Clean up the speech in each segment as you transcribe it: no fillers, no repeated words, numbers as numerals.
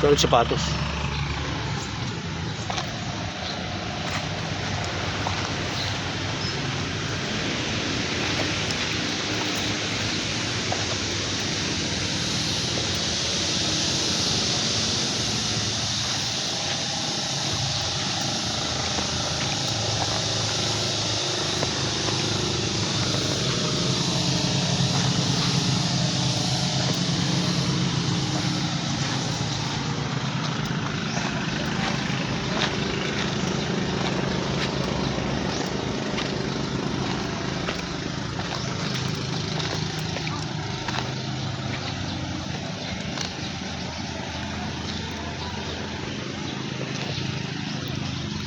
Walang sapatos.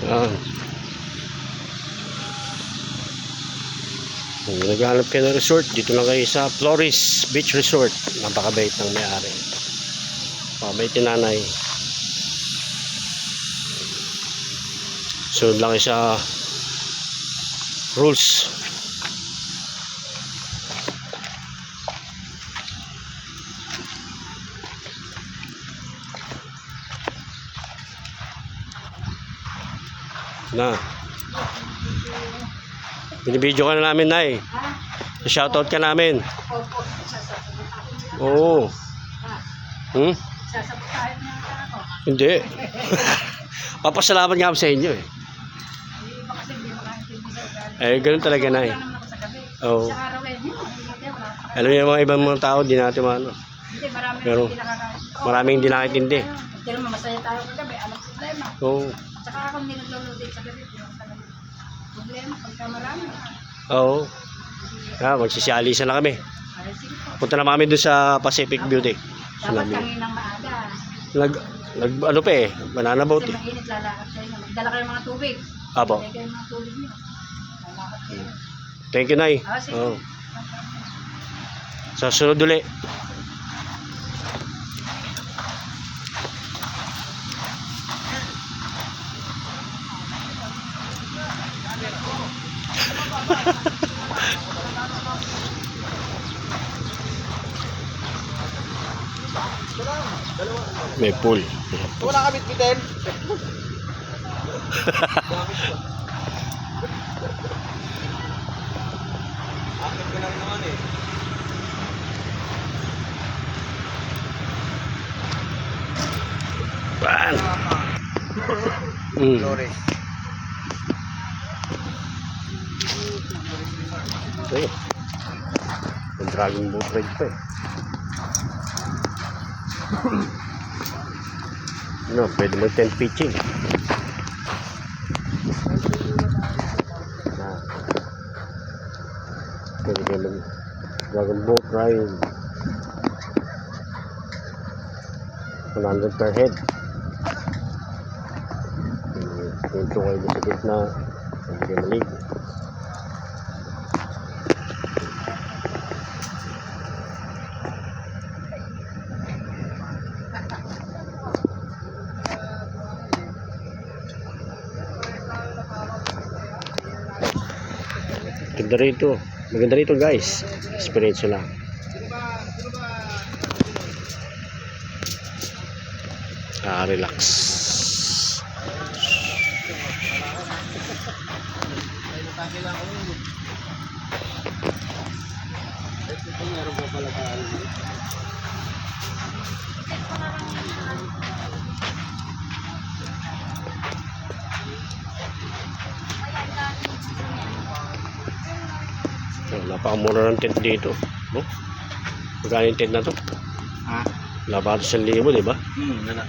Yan. Kung naghahanap kayo ng resort, dito lang kayo sa Flores Beach Resort. Napakabait ng may-ari. Pabait ni nanay. Sunod lang kayo sa rules. Na. Binibidyo ka na namin, Nay. Shoutout ka namin. Oo. Hindi. Papasalamat nga ako sa inyo eh. Ganun talaga, Nay. Oo. Alam niyo mga ibang mga tao, di natin maano. Pero maraming hindi nakitindi. Pero masaya tayo kagabi, alam problema. Oo. Saka ako hindi nagluludit sa gabi, problema, pagka marami. Oo. Magsisialisa na kami. Punta na kami doon sa Pacific Beauty. Dapat kanginang maaga. Ano pa eh, banana boat Kasi eh. mainit, lalakad kayo na. Magdala kayo ng mga tubig. Apo. Magdala kayo ng mga tubig niyo. Lalakad kayo. Thank you, Nay. Sige. Oo. Sa sunod ulit. May pool. Wala ka bitbitin. Akit ko lang naman eh. Ban. Flores. Okay. Yung dragon boat ride pa eh. No, pwede mo tent pitching. Pwede kayo mag dragon boat ride. 100 per head. Pinto kayo sa gitna. Pwede kayo maligo. Maganda rito guys, experience lang. Relax. Napakamura ng tent dito. Magkano yung tent na to? Ha? Labato 1,000, di ba? Wala.